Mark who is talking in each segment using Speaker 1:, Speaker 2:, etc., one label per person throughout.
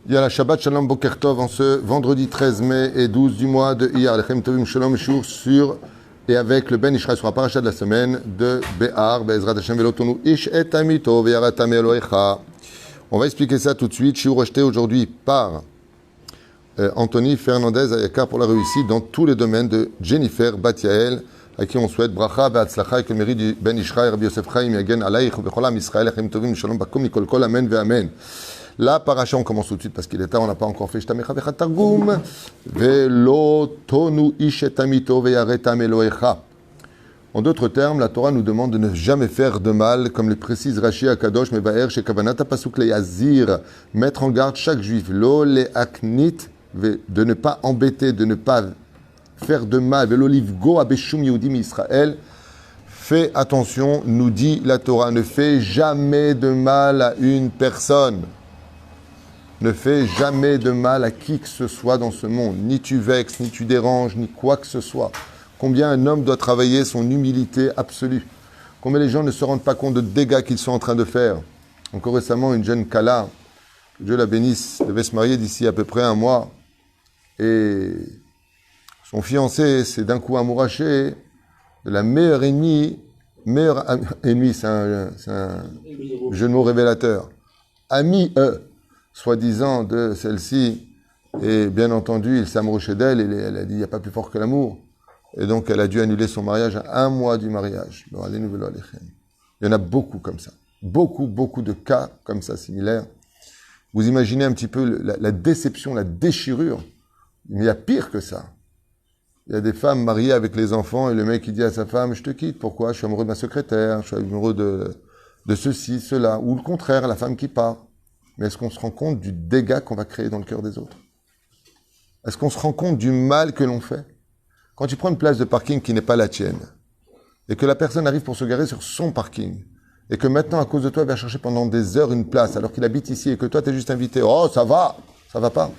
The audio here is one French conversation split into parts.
Speaker 1: Yalla Shabbat Shalom Boker Tov en ce vendredi 13 mai et 12 du mois de Iyar. Lechem Tovim Shalom Shur sur et avec le Ben Ishraï sur la paracha de la semaine de Béar, Be'ezrat Hashem Velotonu Ish et Amito Ve'yaratame Elohecha. On va expliquer ça tout de suite. Shiur rejeté aujourd'hui par Anthony Fernandez Ayakar pour la réussite dans tous les domaines de Jennifer Batiael, à qui on souhaite bracha ve'atzlacha avec le mérite du Ben Ishraï, Rabbi Yosef Chaim Yagen Alayich Becholam Israël Lechem Tovim Shalom Bakom Mikol Kol Amen Ve'amen. La paracha, on commence tout de suite parce qu'il est tard, on n'a pas encore fait Shtamecha Vecha Targum. Velo tonu ish et amito ve'yaretam Elohecha. En d'autres termes, la Torah nous demande de ne jamais faire de mal, comme le précise Rashi Akadosh Mevaer chez Kavanata Pasuk le Yazir, mettre en garde chaque juif, lo le aknit, de ne pas embêter, de ne pas faire de mal, velo livgo abeshum Yehudim Israël. Fais attention, nous dit la Torah, ne fais jamais de mal à une personne. Ne fais jamais de mal à qui que ce soit dans ce monde. Ni tu vexes, ni tu déranges, ni quoi que ce soit. Combien un homme doit travailler son humilité absolue. Combien les gens ne se rendent pas compte de dégâts qu'ils sont en train de faire. Encore récemment, une jeune Kala, que Dieu la bénisse, devait se marier d'ici à peu près un mois. Et son fiancé s'est d'un coup amouraché de la meilleure ennemie. Meilleure ennemie, c'est un jeu de mots révélateur. Ami, soi-disant de celle-ci, et bien entendu, il s'est amoureux d'elle, et elle a dit, il n'y a pas plus fort que l'amour. Et donc, elle a dû annuler son mariage à un mois du mariage. Il y en a beaucoup comme ça. Beaucoup de cas comme ça, similaires. Vous imaginez un petit peu la déception, la déchirure. Mais il y a pire que ça. Il y a des femmes mariées avec les enfants, et le mec, il dit à sa femme, je te quitte, pourquoi? Je suis amoureux de ma secrétaire, je suis amoureux de ceci, cela. Ou le contraire, la femme qui part. Mais est-ce qu'on se rend compte du dégât qu'on va créer dans le cœur des autres? Est-ce qu'on se rend compte du mal que l'on fait? Quand tu prends une place de parking qui n'est pas la tienne, et que la personne arrive pour se garer sur son parking, et que maintenant, à cause de toi, il va chercher pendant des heures une place, alors qu'il habite ici, et que toi, tu es juste invité, oh, ça va pas.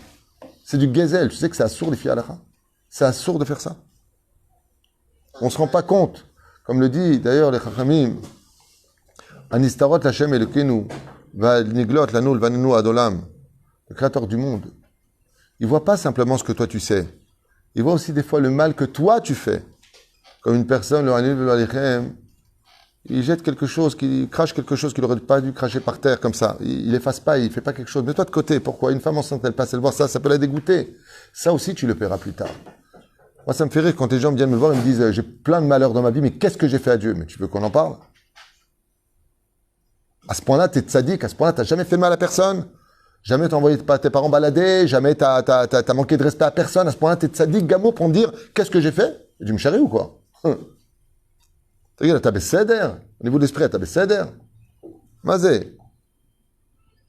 Speaker 1: C'est du gazelle. Tu sais que c'est assourd, les filles à la fin. C'est assourd de faire ça. On ne se rend pas compte. Comme le dit d'ailleurs les Chachamim, Anistarot Hashem Elokenu, Vaniglot Lanul Vanenu Adolam, le créateur du monde. Il ne voit pas simplement ce que toi tu sais. Il voit aussi des fois le mal que toi tu fais. Comme une personne, le Hanil Ve'alichem, il jette quelque chose, il crache quelque chose qu'il n'aurait pas dû cracher par terre comme ça. Il efface pas, il fait pas quelque chose. Mets-toi de côté. Pourquoi? Une femme enceinte, elle passe, elle voit ça, ça peut la dégoûter. Ça aussi, tu le paieras plus tard. Moi, ça me fait rire quand les gens viennent me voir et me disent, j'ai plein de malheurs dans ma vie, mais qu'est-ce que j'ai fait à Dieu? Mais tu veux qu'on en parle? À ce point-là, t'es tzaddik, à ce point-là, t'as jamais fait mal à personne. Jamais t'as envoyé tes parents balader, jamais t'as manqué de respect à personne. À ce point-là, t'es tzaddik, gamo, pour me dire, qu'est-ce que j'ai fait? Tu me charries ou quoi? T'as besséder. Au niveau de l'esprit, t'as besséder. Mazé.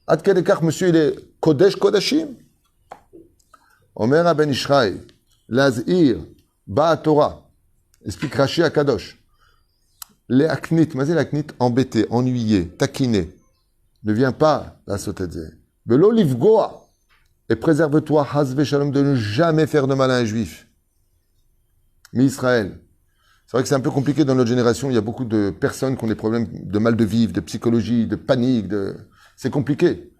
Speaker 1: Ad kedekach, monsieur, il est kodesh kodashim. Omer Ben Ishraï, Lazir, Ba Torah. Explique Rashi Akadosh. Les aknit, mazé l'aknit, embêté, ennuyé, taquiné. Ne viens pas, la sotedze. Velo livgoa. Et préserve-toi, hazve shalom, de ne jamais faire de mal à un juif. Mais Israël. C'est vrai que c'est un peu compliqué dans notre génération. Il y a beaucoup de personnes qui ont des problèmes de mal de vivre, de psychologie, de panique. C'est compliqué.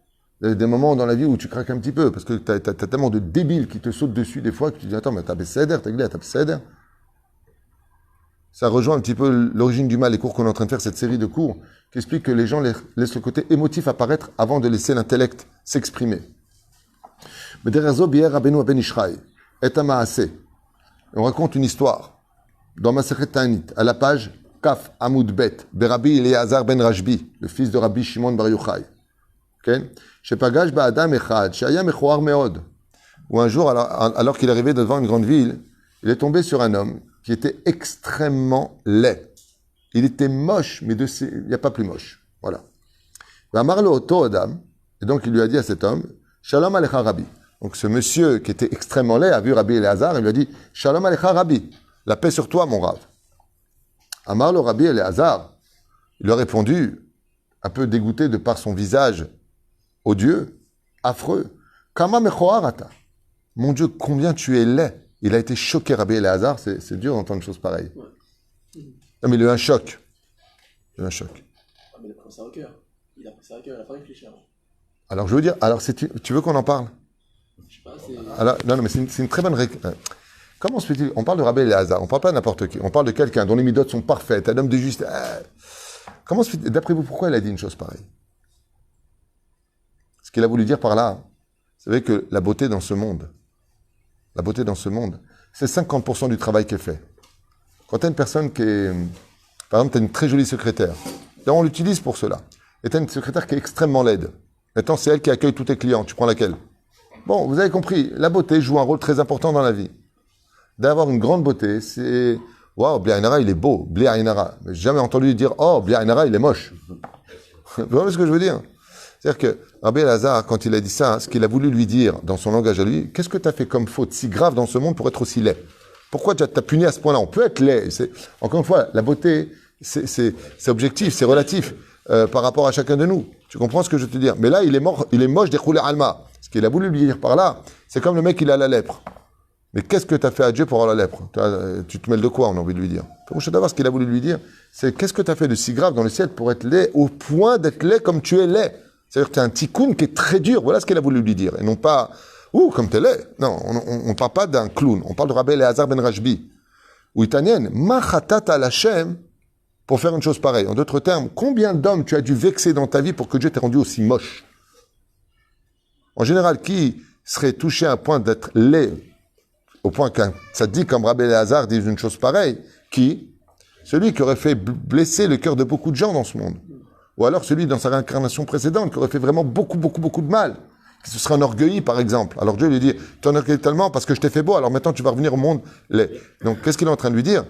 Speaker 1: Il y a des moments dans la vie où tu craques un petit peu parce que t'as tellement de débiles qui te sautent dessus des fois que tu te dis attends, mais t'as besséder, t'as besséder. Ça rejoint un petit peu l'origine du mal, les cours qu'on est en train de faire, cette série de cours qui explique que les gens laissent le côté émotif apparaître avant de laisser l'intellect s'exprimer. Mais derrière Zobier, Rabbeinu Ben Ishraï, est un maasé. On raconte une histoire. Dans Masechet Ta'anit, à la page Kaf Amoud Bet, Rabbi Eliezer ben Rashbi, le fils de Rabbi Shimon Bar Yochai. Shepagash ba'adam echad, shaya mechoar meod. Où un jour, alors qu'il arrivait devant une grande ville, il est tombé sur un homme qui était extrêmement laid. Il était moche, mais il n'y a pas plus moche. Voilà. V'amar-lo oto adam, et donc il lui a dit à cet homme, Shalom alecha Rabbi. Donc ce monsieur qui était extrêmement laid a vu Rabbi Eliezer, il lui a dit, Shalom alecha Rabbi. La paix sur toi, mon Rav. Amar le Rabbi Eliezer, il lui a répondu, un peu dégoûté de par son visage odieux, affreux. Kama mechoarata. Mon Dieu, combien tu es laid. Il a été choqué, Rabbi Eliezer. C'est dur d'entendre une chose pareille. Non, mais il a eu un choc. Il a eu un choc.
Speaker 2: Ah, mais il a pris ça au cœur. Il a pris ça au cœur, il a pas réfléchi avant.
Speaker 1: Alors je veux dire, alors tu veux qu'on en parle?
Speaker 2: Je sais pas, c'est...
Speaker 1: Alors, non, mais c'est une très bonne... Comment se fait-il? On parle de Rabbi Eliezer, on parle pas de n'importe qui, on parle de quelqu'un dont les midotes sont parfaites, un homme de justice. Comment se fait, d'après vous, pourquoi il a dit une chose pareille? Ce qu'il a voulu dire par là, vous savez que la beauté dans ce monde, c'est 50% du travail qui est fait. Quand tu as une personne qui est... Par exemple, tu as une très jolie secrétaire. Là, on l'utilise pour cela. Et tu as une secrétaire qui est extrêmement laide. Maintenant, c'est elle qui accueille tous tes clients. Tu prends laquelle? Bon, vous avez compris, la beauté joue un rôle très important dans la vie. D'avoir une grande beauté, c'est... Waouh, Bli Ainara, il est beau. Bli Ainara. J'ai jamais entendu dire, oh, Bli Ainara, il est moche. Vous voyez ce que je veux dire? C'est-à-dire que Rabbi Elazar, quand il a dit ça, ce qu'il a voulu lui dire dans son langage à lui, qu'est-ce que tu as fait comme faute si grave dans ce monde pour être aussi laid? Pourquoi tu as puni à ce point-là? On peut être laid. Encore une fois, la beauté, c'est objectif, c'est relatif par rapport à chacun de nous. Tu comprends ce que je veux te dire? Mais là, il est moche des roulés alma. Ce qu'il a voulu lui dire par là, c'est comme le mec, il a la lèpre. Mais qu'est-ce que tu as fait à Dieu pour avoir la lèpre? Tu te mêles de quoi, on a envie de lui dire? Pour savoir ce qu'il a voulu lui dire, c'est qu'est-ce que tu as fait de si grave dans le ciel pour être laid au point d'être laid comme tu es laid? C'est-à-dire que tu as un tikkun qui est très dur. Voilà ce qu'il a voulu lui dire. Et non pas, comme t'es laid. Non, on ne parle pas d'un clown. On parle de Rabbi Eliezer ben Rajbi. Ou italienne, ma chatata l'Hashem pour faire une chose pareille. En d'autres termes, combien d'hommes tu as dû vexer dans ta vie pour que Dieu t'ait rendu aussi moche? En général, qui serait touché à un point d'être laid, au point qu'un tzaddik comme Rabbi Eliezer dise une chose pareille? Qui? Celui qui aurait fait blesser le cœur de beaucoup de gens dans ce monde. Ou alors celui dans sa réincarnation précédente qui aurait fait vraiment beaucoup de mal, qui se serait enorgueilli par exemple. Alors Dieu lui dit, tu t'enorgueillis tellement parce que je t'ai fait beau, alors maintenant tu vas revenir au monde laid. Donc qu'est-ce qu'il est en train de lui dire?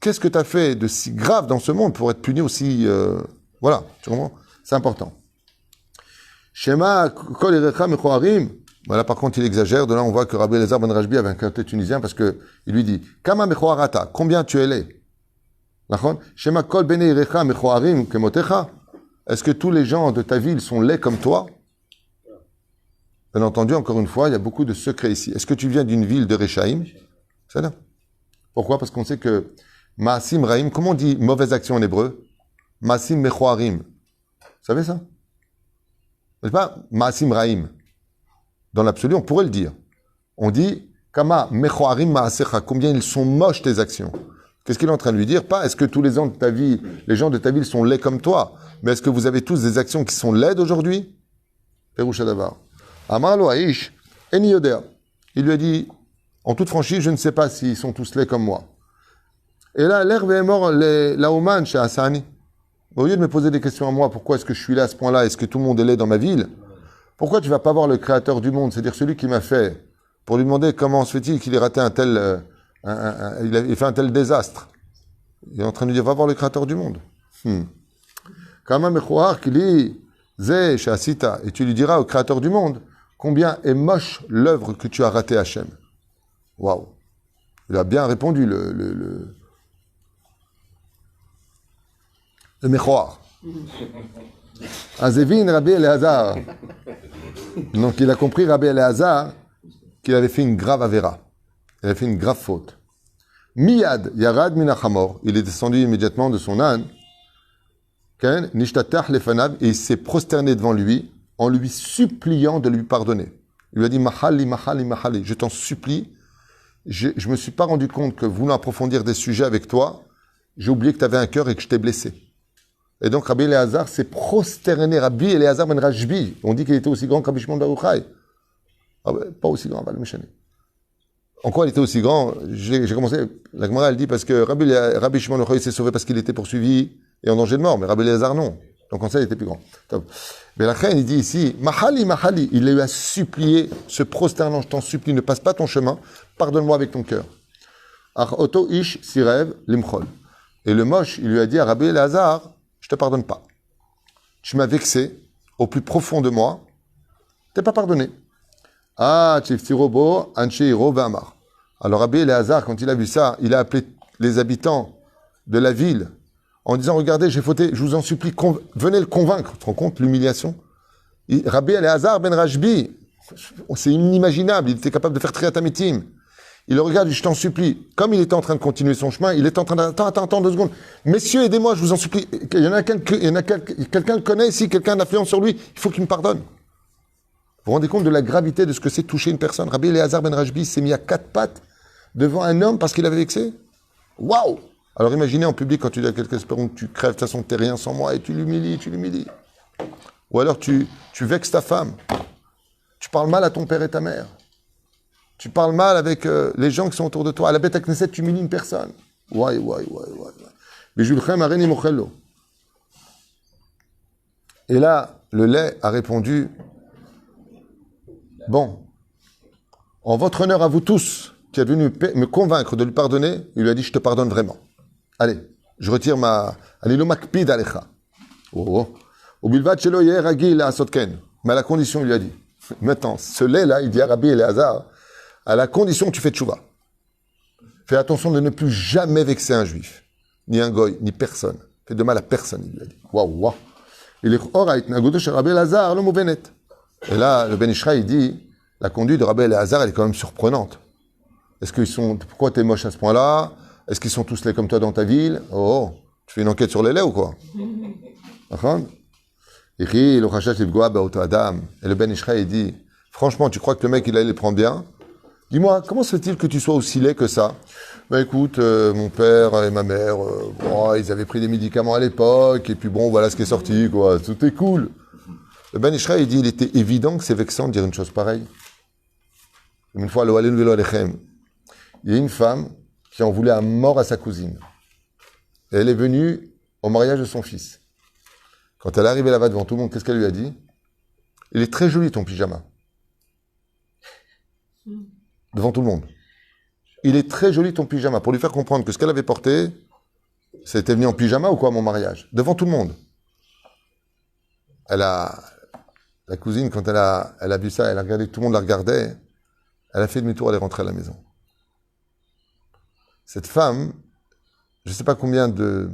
Speaker 1: Qu'est-ce que tu as fait de si grave dans ce monde pour être puni aussi... Voilà, tu comprends? C'est important. Shema kol irecha mechoarim. Voilà, par contre il exagère. De là on voit que Rabbi Eliezer ben Rajbi avait un quartier tunisien parce que il lui dit, Kama mechoarata, combien tu es laid? Shema kol bene irecha mechoarim kemotecha. Est-ce que tous les gens de ta ville sont laids comme toi? Bien entendu, encore une fois, il y a beaucoup de secrets ici. Est-ce que tu viens d'une ville de Rechaïm? C'est là. Pourquoi? Parce qu'on sait que Maasim Raïm, comment on dit mauvaise action en hébreu? Maasim Mechoarim. Vous savez ça? C'est pas Maasim Raïm. Dans l'absolu, on pourrait le dire. On dit Kama Mechoarim Maasecha. Combien ils sont moches tes actions. Qu'est-ce qu'il est en train de lui dire? Pas est-ce que tous les gens de ta vie, les gens de ta ville sont laids comme toi, mais est-ce que vous avez tous des actions qui sont laides aujourd'hui? Peroucha Davar. Amar lo Aish, Eni Yoder. Il lui a dit, en toute franchise, je ne sais pas s'ils sont tous laids comme moi. Et là, l'herbe est mort, la Oman chez Hassani. Au lieu de me poser des questions à moi, pourquoi est-ce que je suis là à ce point-là? Est-ce que tout le monde est laid dans ma ville? Pourquoi tu vas pas voir le créateur du monde, c'est-à-dire celui qui m'a fait, pour lui demander comment se fait-il qu'il ait raté un tel, il fait un tel désastre? Il est en train de dire, va voir le créateur du monde. Kama mechoar kili ze shasita. Et tu lui diras au créateur du monde, combien est moche l'œuvre que tu as ratée Hachem. Waouh. Il a bien répondu, le mechoar. Azevin Rabbi Eliezer. Donc il a compris Rabbi Eliezer qu'il avait fait une grave avéra. Il avait fait une grave faute. Miyad yarad minachamor. Il est descendu immédiatement de son âne. Nishtatach lefanav. Et il s'est prosterné devant lui en lui suppliant de lui pardonner. Il lui a dit Mahali, Mahali, Mahali. Je t'en supplie. Je me suis pas rendu compte que voulant approfondir des sujets avec toi, j'ai oublié que tu avais un cœur et que je t'ai blessé. Et donc Rabbi Eliezer s'est prosterné. Rabbi Eliezer ben Rajbi. On dit qu'il était aussi grand qu'Rabbi Shimon bar Yochai. Ah ben, pas aussi grand, va le méchaner. En quoi il était aussi grand? J'ai commencé, la Gemara elle dit parce que Rabbi Shimon bar Yochai s'est sauvé parce qu'il était poursuivi et en danger de mort, mais Rabbi Eliezer non. Donc en ça il était plus grand. Top. Mais la reine il dit ici, Mahali, Mahali, il lui a supplié, se prosternant, je t'en supplie, ne passe pas ton chemin, pardonne-moi avec ton cœur. Ach oto ish sirev limchol. Et le moche, il lui a dit à Rabbi Eliezer, je te pardonne pas. Tu m'as vexé au plus profond de moi, t'es pas pardonné. Ah, Tchiftirobo, Ancheiro, Vamar. Alors Rabbi Eliezer, quand il a vu ça, il a appelé les habitants de la ville en disant, regardez, j'ai fauté, je vous en supplie, venez le convaincre. Tu te rends compte, l'humiliation? Rabbi Eliezer ben Rajbi, c'est inimaginable, il était capable de faire Triat Amitim. Il le regarde, je t'en supplie. Comme il était en train de continuer son chemin, il est en train de... Attends, 2 secondes. Messieurs, aidez-moi, je vous en supplie. Il y en a quelqu'un le connaît ici, quelqu'un d'influence sur lui, il faut qu'il me pardonne. vous rendez compte de la gravité de ce que c'est toucher une personne? Rabbi Eliezer ben Rajbi s'est mis à 4 pattes devant un homme parce qu'il avait vexé. Waouh! Alors imaginez en public quand tu dis à quelqu'un, espérons que tu crèves, de toute façon t'es rien sans moi, et tu l'humilies. Ou alors tu vexes ta femme. Tu parles mal à ton père et ta mère. Tu parles mal avec les gens qui sont autour de toi. À la bête à Knesset, tu humilies une personne. Ouais. Bijulchem areni mochello. Et là, le lait a répondu, bon, en votre honneur à vous tous, qui êtes venus me convaincre de lui pardonner, il lui a dit, je te pardonne vraiment. Allez, je retire ma... Alilo makpid alecha. Ubilvat shelo yeh ragil la'asot ken. Mais à la condition, il lui a dit, maintenant, ce lait-là, il dit à Rabbi Eliezer, à la condition que tu fais tchouva. Fais attention de ne plus jamais vexer un juif, ni un goy, ni personne. Fais de mal à personne, il lui a dit. Waouh. Et là, le Ben Ishraï, il dit, la conduite de Rabbi Eliezer, elle est quand même surprenante. Est-ce qu'ils sont, pourquoi t'es moche à ce point-là? Est-ce qu'ils sont tous laits comme toi dans ta ville? Oh, tu fais une enquête sur les laits ou quoi? Et le Ben Ishraï, il dit, franchement, tu crois que le mec, il allait les prendre bien? Dis-moi, comment se fait-il que tu sois aussi laid que ça? Ben écoute, mon père et ma mère, ils avaient pris des médicaments à l'époque, et puis bon, voilà ce qui est sorti, quoi. Tout est cool. Le Ben Ishraï, il dit, il était évident que c'est vexant de dire une chose pareille. Une fois, il y a une femme qui en voulait à mort à sa cousine. Et elle est venue au mariage de son fils. Quand elle est arrivée là-bas devant tout le monde, qu'est-ce qu'elle lui a dit? Il est très joli ton pyjama. Devant tout le monde. Il est très joli ton pyjama. Pour lui faire comprendre que ce qu'elle avait porté, c'était venu en pyjama ou quoi à mon mariage? Devant tout le monde. La cousine, quand elle a vu ça, elle a regardé, tout le monde la regardait, elle a fait demi-tour, elle est rentrée à la maison. Cette femme, je ne sais pas combien de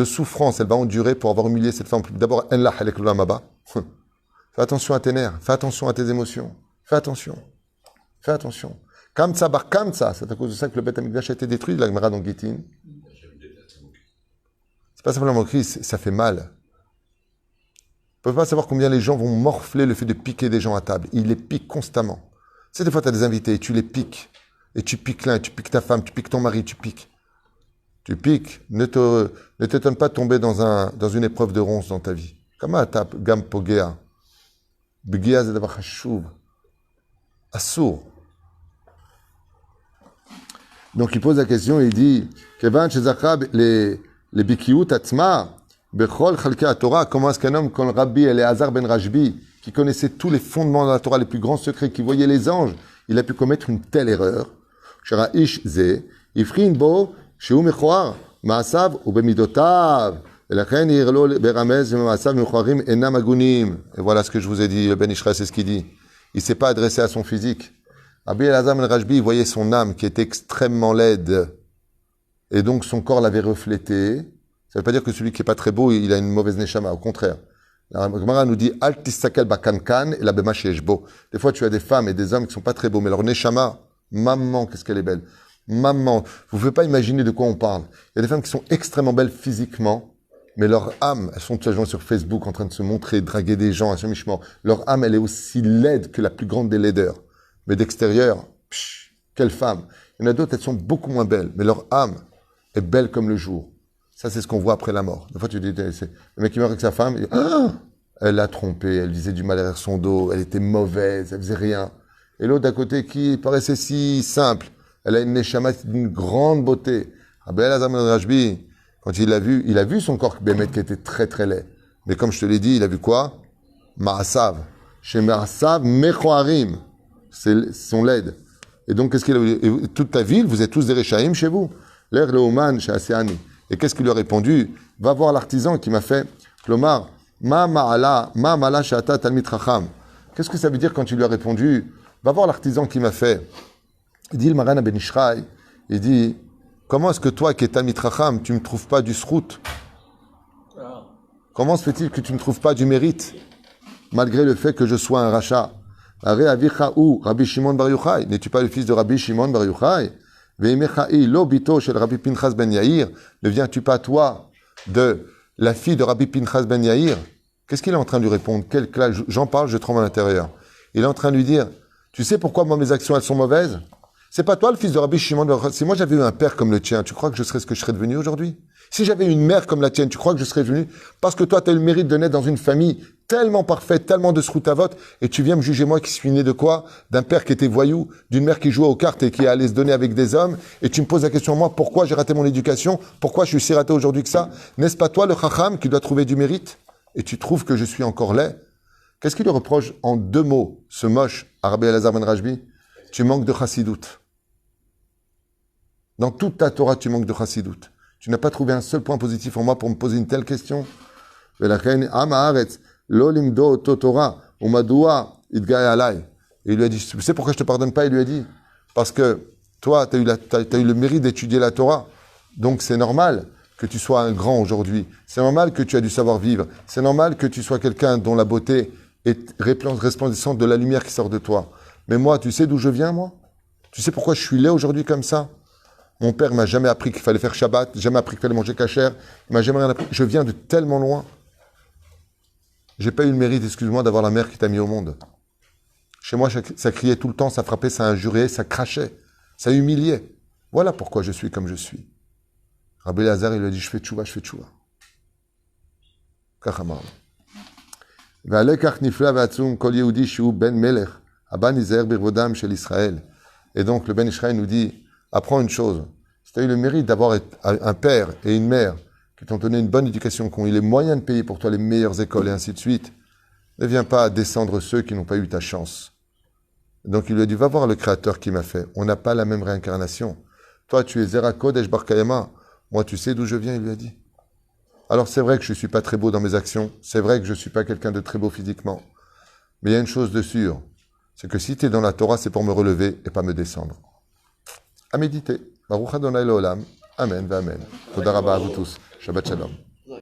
Speaker 1: souffrance elle va endurer pour avoir humilié cette femme. D'abord, fais attention à tes nerfs, fais attention à tes émotions, fais attention. Kamtsa bar Kamtsa, c'est à cause de ça que le Beth Amikdash a été détruit, la Gemara dans Gittin. C'est pas simplement écrit, ça fait mal. Vous ne pouvez pas savoir combien les gens vont morfler le fait de piquer des gens à table. Ils les piquent constamment. Tu sais, des fois, tu as des invités et tu les piques. Et tu piques l'un, tu piques ta femme, tu piques ton mari, tu piques. Tu piques. Ne t'étonne pas de tomber dans une épreuve de ronce dans ta vie. Comment tu gam pogea? Begia zedavar chashuv. Assour. Donc il pose la question, il dit, Kevan shezachab les bikiut atzma bechol chalkei Torah. Comment est-ce qu'un homme comme Rabbi Eliezer ben Rajbi, qui connaissait tous les fondements de la Torah, les plus grands secrets, qui voyait les anges, il a pu commettre une telle erreur? Shara ish ze ifrin bo sheu mechoar maasav u bemidotav velachen yirlo beramez maasav mechoarim enam agunim. Et voilà ce que je vous ai dit. Le Ben Ishraï, c'est ce qu'il dit. Il ne s'est pas adressé à son physique. Rabbi Eliezer ben Rajbi voyait son âme qui était extrêmement laide. Et donc son corps l'avait reflété. Ça ne veut pas dire que celui qui n'est pas très beau, il a une mauvaise neshama. Au contraire. La Gemara nous dit Al tistakel bakankan et la bema sheyeshbo. Des fois, tu as des femmes et des hommes qui ne sont pas très beaux, mais leur neshama, maman, qu'est-ce qu'elle est belle. Maman, vous ne pouvez pas imaginer de quoi on parle. Il y a des femmes qui sont extrêmement belles physiquement, mais leur âme, elles sont toujours sur Facebook en train de se montrer, draguer des gens à ce michement. Leur âme, elle est aussi laide que la plus grande des laideurs. Mais d'extérieur, quelle femme. Il y en a d'autres, elles sont beaucoup moins belles, mais leur âme est belle comme le jour. Ça, c'est ce qu'on voit après la mort. Des fois, tu dis, le mec qui meurt avec sa femme, il dit, ah, elle l'a trompé, elle disait du mal derrière son dos, elle était mauvaise, elle faisait rien. Et l'autre d'à côté qui paraissait si simple, elle a une neshama d'une grande beauté. Rabbi Eliezer ben Rajbi, quand il a vu son corps bémet qui était très très laid. Mais comme je te l'ai dit, il a vu quoi? Ma'asav. Chez Ma'asav, Mechoarim. C'est son laide. Et donc, qu'est-ce qu'il a vu? Toute ta ville, vous êtes tous des Rechaïm chez vous. L'air le Oman chez Aséani. Et qu'est-ce qu'il lui a répondu? Va voir l'artisan qui m'a fait Klomar, ma ma'ala shata talmid chacham. Qu'est-ce que ça veut dire quand tu lui as répondu? Va voir l'artisan qui m'a fait. Il dit le Maran Ben Ishraï, il dit, comment est-ce que toi qui es talmid chacham, tu ne me trouves pas du srout? Comment se fait-il que tu ne trouves pas du mérite, malgré le fait que je sois un rachat? Rabbi Shimon Bar Yochai, n'es-tu pas le fils de Rabbi Shimon Bar Yochai? Ne viens-tu pas, toi, de la fille de Rabbi Pinchas ben Yair? Qu'est-ce qu'il est en train de lui répondre? J'en parle, je tremble à l'intérieur. Il est en train de lui dire, tu sais pourquoi moi mes actions elles sont mauvaises? C'est pas toi le fils de Rabbi Shimon ben Yochai. Si moi j'avais eu un père comme le tien, tu crois que je serais ce que je serais devenu aujourd'hui? Si j'avais eu une mère comme la tienne, tu crois que je serais devenu? Parce que toi tu as eu le mérite de naître dans une famille tellement parfaite, tellement de sroutavot, et tu viens me juger moi qui suis né de quoi? D'un père qui était voyou, d'une mère qui jouait aux cartes et qui allait se donner avec des hommes, et tu me poses la question moi, pourquoi j'ai raté mon éducation? Pourquoi je suis si raté aujourd'hui que ça? N'est-ce pas toi le chacham qui doit trouver du mérite? Et tu trouves que je suis encore laid? Qu'est-ce qu'il lui reproche en 2 mots, ce moche, à Rabbi Elazar ben Rajbi? Tu manques de chassidoute. Dans toute ta Torah, tu manques de chassidoute. Tu n'as pas trouvé un seul point positif en moi pour me poser une telle question. Et il lui a dit, tu sais pourquoi je ne te pardonne pas? Il lui a dit, parce que toi, tu as eu le mérite d'étudier la Torah. Donc c'est normal que tu sois un grand aujourd'hui. C'est normal que tu aies du savoir-vivre. C'est normal que tu sois quelqu'un dont la beauté est resplendissante de la lumière qui sort de toi. Mais moi, tu sais d'où je viens, moi? Tu sais pourquoi je suis laid aujourd'hui comme ça? Mon père m'a jamais appris qu'il fallait faire Shabbat, jamais appris qu'il fallait manger kasher, il m'a jamais rien appris. Je viens de tellement loin. J'ai pas eu le mérite, excuse-moi, d'avoir la mère qui t'a mis au monde. Chez moi, ça criait tout le temps, ça frappait, ça injuriait, ça crachait, ça humiliait. Voilà pourquoi je suis comme je suis. Rabbi Elazar, il lui a dit, je fais tchouva, je fais tchouva. Kachamar. Et donc, le Ben Israël nous dit, apprends une chose. Si tu as eu le mérite d'avoir un père et une mère qui t'ont donné une bonne éducation, qui ont eu les moyens de payer pour toi les meilleures écoles et ainsi de suite, ne viens pas descendre ceux qui n'ont pas eu ta chance. Donc, il lui a dit, va voir le Créateur qui m'a fait. On n'a pas la même réincarnation. Toi, tu es Zera Kodesh Bar Kayama. Moi, tu sais d'où je viens, il lui a dit. Alors, c'est vrai que je ne suis pas très beau dans mes actions. C'est vrai que je ne suis pas quelqu'un de très beau physiquement. Mais il y a une chose de sûre. C'est que si tu es dans la Torah, c'est pour me relever et pas me descendre. À méditer. Baruch Adonai Leolam. Amen, amen. Toda rabba à vous tous. Shabbat shalom.